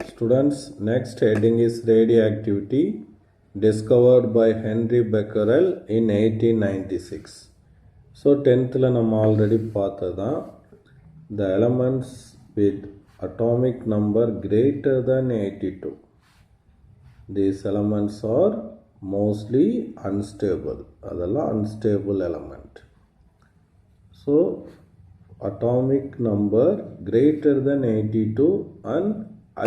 Students, next heading is radioactivity discovered by Henry Becquerel in 1896. So 10th la நம்ம already பார்த்ததான் the elements with atomic number greater than 82. These elements are mostly unstable. அதெல்லாம் unstable element. So atomic number greater than 82 and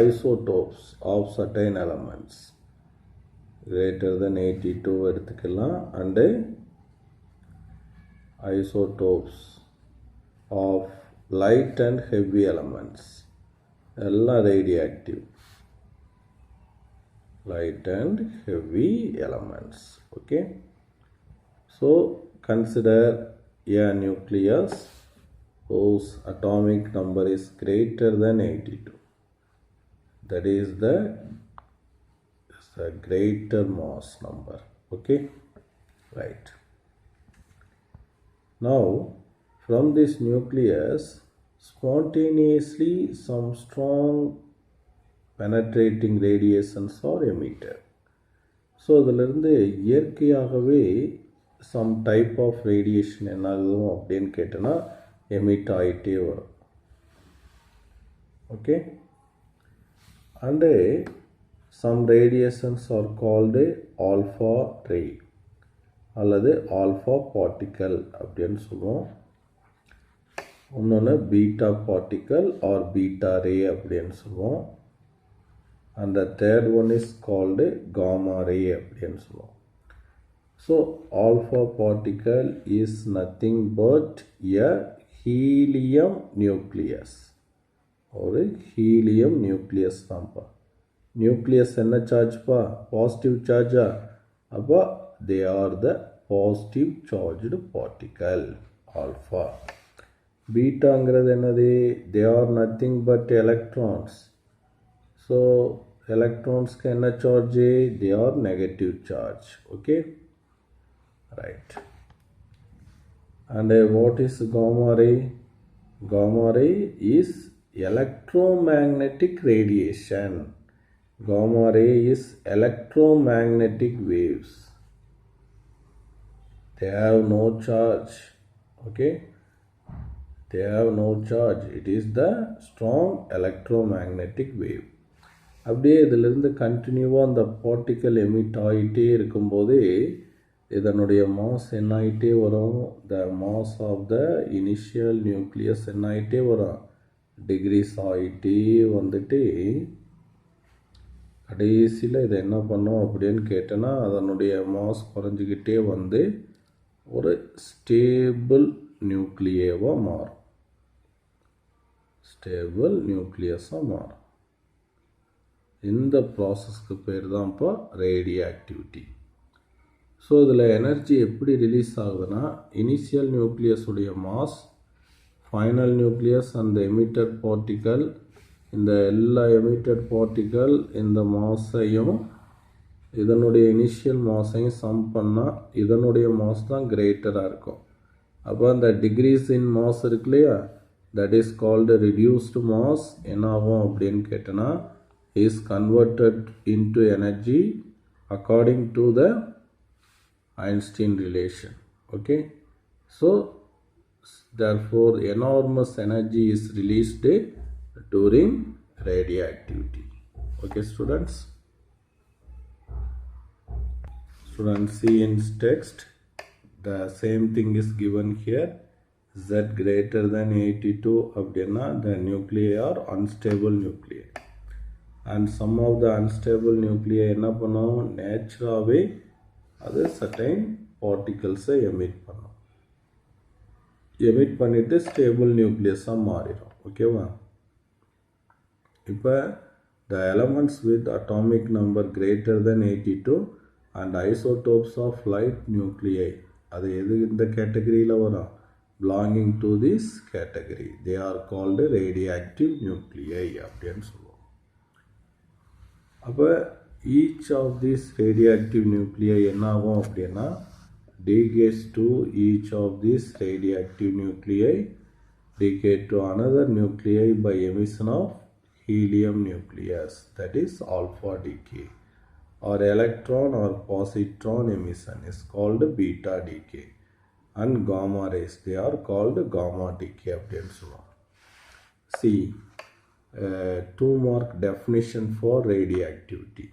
isotopes of certain elements greater than 82 எடுத்துக்கலாம் and isotopes of light and heavy elements எல்லாம் radioactive light and heavy elements. Okay, so consider a nucleus whose atomic number is greater than 82. That is the greater mass number. Okay, right. Now from this nucleus spontaneously some strong penetrating radiations are emitted. So அதிலிருந்து இயற்கையாகவே some type of radiation என்ன ஆகும் அப்படின்னு கேட்டனா emit ஆயிட்டே வரும். Okay, and some radiations are called alpha ray அல்லது alpha particle அப்படின்னு சொல்லுவோம். இன்னொன்று beta particle or beta ray அப்படின்னு சொல்லுவோம். and the third one is called gamma ray அப்படின்னு சொல்லுவோம். So alpha particle is nothing but a helium nucleus. ஒரு helium nucleus தான்ப்பா. நியூக்ளியஸ் என்ன சார்ஜ்ப்பா? பாசிட்டிவ் சார்ஜா? அப்போ they are the positive charged particle alpha. பீட்டாங்கிறது என்னது? they are nothing but electrons. so electronsக்கு என்ன charge? they are negative charge. okay, right. and what is gamma ray? Gamma ray is electromagnetic radiation. Gamma ray is electromagnetic waves. They have no charge. Okay, they have no charge. It is the strong electromagnetic wave. அப்படியே இதிலிருந்து கண்டினியூவாக அந்த particle emit ஆகிட்டே இருக்கும்போது இதனுடைய mass என்ன ஆகிட்டே வரும்? The mass of the initial nucleus என்ன ஆகிட்டே வரும்? டிக்ரீஸ் ஆகிட்டே வந்துட்டு கடைசியில் இதை என்ன பண்ணோம் அப்படின்னு கேட்டோன்னா அதனுடைய மாஸ் குறைஞ்சிக்கிட்டே வந்து ஒரு ஸ்டேபிள் நியூக்ளியேவாக மாறும். ஸ்டேபிள் நியூக்ளியஸாக மாறும். இந்த ப்ராசஸ்க்கு பேர் தான் இப்போ ரேடியோ ஆக்டிவிட்டி. ஸோ இதில் எனர்ஜி எப்படி ரிலீஸ் ஆகுதுன்னா இனிஷியல் நியூக்ளியஸுடைய மாஸ், ஃபைனல் நியூக்ளியஸ் அந்த எமிட்டட் பார்ட்டிக்கல், இந்த எல்லா எமிட்டட் பார்ட்டிக்கல் இந்த மாஸையும் இதனுடைய இனிஷியல் மாஸையும் சம் பண்ணால் இதனுடைய மாஸ் தான் கிரேட்டராக இருக்கும். அப்போ அந்த டிக்ரீஸ் இன் மாஸ் இருக்கு இல்லையா, that is called reduced mass. என்ன ஆகும் அப்படின்னு கேட்டோன்னா is converted into energy according to the Einstein relation. Okay, so therefore enormous energy is released during radioactivity. Okay students, see in text the same thing is given here. Z greater than 82 அப்படின்னா the nuclei are unstable nuclei, and some of the unstable nuclei என்ன பண்ணும்? நேச்சுராகவே அது certain பார்ட்டிகல்ஸை emit பண்ணும். Emit பண்ணிவிட்டு stable நியூக்ளியஸாக மாறிடும். ஓகேவா? இப்போ the elements with atomic number greater than 82 and isotopes of light nuclei, அது எது இந்த கேட்டகரியில் வரும்? Belonging to this category. They are called radio active nuclei அப்படின்னு சொல்லுவோம். அப்போ each of these radioactive nuclei என்ன ஆகும் அப்படின்னா decays to each of these radioactive nuclei decay to another nuclei by emission of helium nucleus, that is alpha decay, or electron or positron emission is called beta decay, and gamma rays, they are called gamma decay அப்படின்னு சொல்லுவோம். See, 2 mark definition for radioactivity.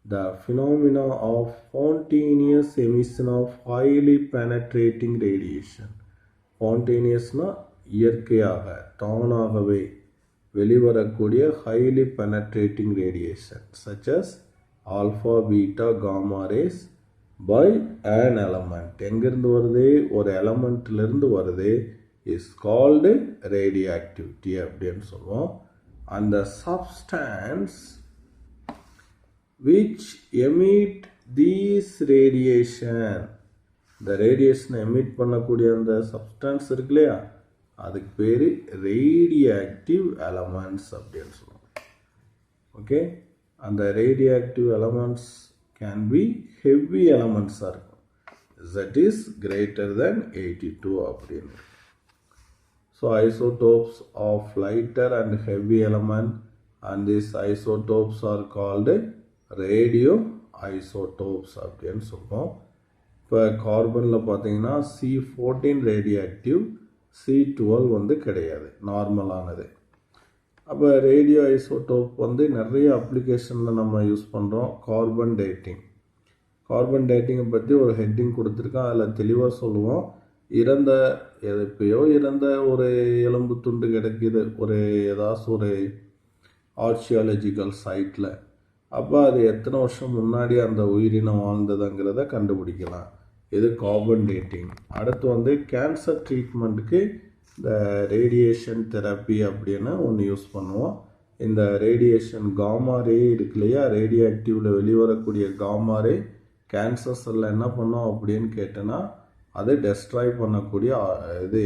The phenomena of spontaneous emission of highly penetrating radiation. Spontaneousனா இயற்கையாக தானாகவே வெளிவரக்கூடிய highly penetrating radiation such as alpha, beta, gamma rays by an element. எங்கிருந்து வருது? ஒரு எலமெண்ட்லேருந்து வருது. is called radioactivity அப்படின்னு சொல்லுவோம். And the substance which emit these radiation, the radiation emit பண்ணக்கூடிய அந்த substance இருக்கு இல்லையா, அதுக்கு பேர் radioactive elements அப்படின்னு சொல்லுவோம். ஓகே, அந்த radioactive elements can be heavy elements இருக்கும், that is greater than 82 அப்படின்னு. So isotopes of lighter and heavy element, and these isotopes are called radio isotopes அப்படின்னு சொல்லுவோம். இப்போ கார்பனில் பார்த்தீங்கன்னா C14 ரேடியோஆக்டிவ், C12 வந்து கிடையாது, நார்மலானது. அப்போ ரேடியோ ஐசோடோப் வந்து நிறைய அப்ளிகேஷனில் நம்ம யூஸ் பண்ணுறோம். கார்பன் டேட்டிங், கார்பன் டேட்டிங்கை பற்றி ஒரு ஹெட்டிங் கொடுத்துருக்கோம், அதில் தெளிவாக சொல்லுவோம். எப்பயோ இறந்த ஒரு எலும்பு துண்டு கிடைக்கிது ஒரு ஏதாச்சும் ஒரு ஆர்ச்சியாலஜிக்கல் சைட்டில், அப்போ அது எத்தனை வருஷம் முன்னாடி அந்த உயிரினம் வாழ்ந்ததுங்கிறத கண்டுபிடிக்கலாம். இது கார்பன் டேட்டிங். அடுத்து வந்து கேன்சர் ட்ரீட்மெண்ட்டுக்கு இந்த ரேடியேஷன் தெரப்பி அப்படின்னு ஒன்று யூஸ் பண்ணுவோம். இந்த ரேடியேஷன் காமா ரே இருக்கு இல்லையா, ரேடியோ ஆக்டிவில் வெளிவரக்கூடிய காமா ரே கேன்சர் செல்லில் என்ன பண்ணோம் அப்படின்னு கேட்டோன்னா அதை டெஸ்ட்ராய் பண்ணக்கூடிய இது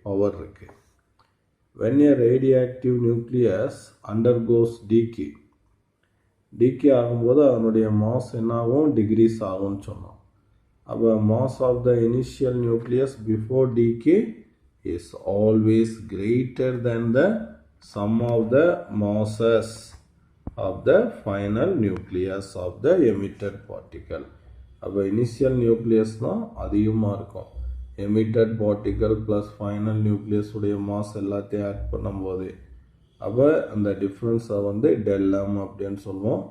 பவர் இருக்குது. when a radioactive nucleus undergoes decay, decay ஆகும்போது அதனுடைய மாஸ் என்னாகும், டிக்ரீஸ் ஆகும்னு சொன்னோம். அப்போ mass of the initial nucleus before decay is always greater than the sum of the masses of the final nucleus of the emitted particle. அப்போ initial nucleus தான் அதிகமாக இருக்கும். Emitted particle plus final nucleus உடைய mass எல்லாத்தையும் add பண்ணும்போது அப்போ அந்த டிஃப்ரென்ஸை வந்து டெல்லம் அப்படின்னு சொல்லுவோம்.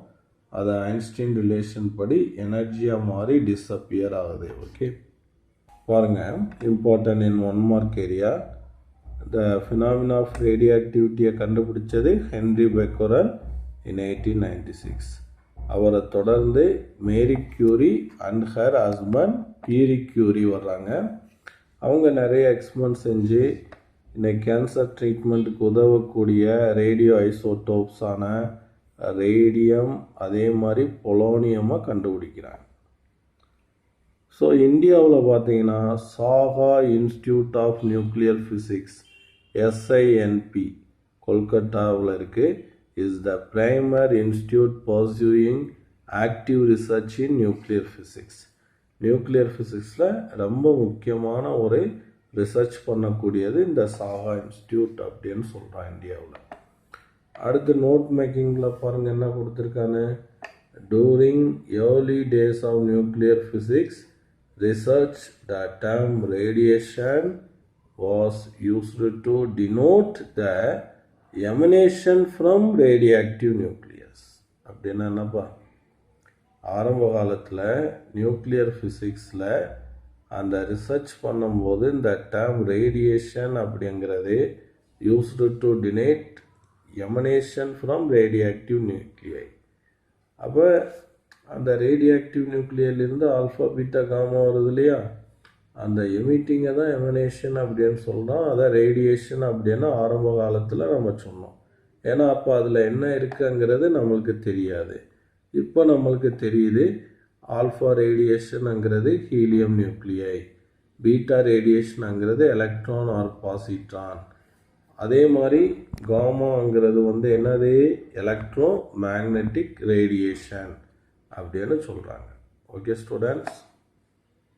அது ஐன்ஸ்டீன் ரிலேஷன் படி எனர்ஜியாக மாறி டிஸப்பியர் ஆகுது. ஓகே, பாருங்கள், important in 1 mark area. The phenomena of radio ஆக்டிவிட்டியை கண்டுபிடிச்சது ஹென்ரி பெக்கரல் இன் 1896. அவரை தொடர்ந்து Marie Curie and her husband Pierre Curie வர்றாங்க. அவங்க நிறைய எக்ஸ்பெரிமெண்ட் செஞ்சு இன்னைக்கு கேன்சர் ட்ரீட்மெண்ட்டுக்கு உதவக்கூடிய ரேடியோ ஐசோடோப்ஸான ரேடியம் அதே மாதிரி பொலோனியமாக கண்டுபிடிக்கிறாங்க. ஸோ இந்தியாவில் பார்த்தீங்கன்னா Saha Institute of nuclear Physics SINP கொல்கத்தாவில் இருக்குது. is the primary institute pursuing active research in nuclear physics. Nuclear ஃபிசிக்ஸில் ரொம்ப முக்கியமான ஒரு ரிசர்ச் பண்ணக்கூடியது இந்த சாஹா இன்ஸ்டியூட் அப்படின்னு சொல்கிறான் இந்தியாவில். அடுத்து நோட் மேக்கிங்கில் பாருங்கள் என்ன கொடுத்துருக்காங்க. During early days of nuclear physics research the term radiation was used to denote the emanation from radioactive nucleus. அப்படின்னா என்னப்பா, ஆரம்ப காலத்தில் நியூக்ளியர் ஃபிசிக்ஸில் அந்த ரிசர்ச் பண்ணும்போது இந்த டேர்ம் ரேடியேஷன் அப்படிங்கிறது used to டினேட் emanation from radioactive நியூக்ளியை. அப்போ அந்த ரேடியோஆக்டிவ் நியூக்ளியிலிருந்து ஆல்ஃபா பீட்டா காமா வருது இல்லையா, அந்த எமிட்டிங்கை தான் எமினேஷன் அப்படின்னு சொல்கிறோம். அதை ரேடியேஷன் அப்படின்னு ஆரம்ப காலத்தில் நம்ம சொன்னோம். ஏன்னா அப்போ அதில் என்ன இருக்குங்கிறது நம்மளுக்கு தெரியாது. இப்போ நம்மளுக்கு தெரியுது. ஆல்ஃபா ரேடியேஷனுங்கிறது ஹீலியம் நியூக்ளியை, பீட்டா ரேடியேஷனுங்கிறது எலக்ட்ரான் ஆர் பாசிட்ரான், அதே மாதிரி காமாங்கிறது வந்து என்னது, எலக்ட்ரோ மேக்னெட்டிக் ரேடியேஷன் அப்படின்னு சொல்கிறாங்க. Okay students.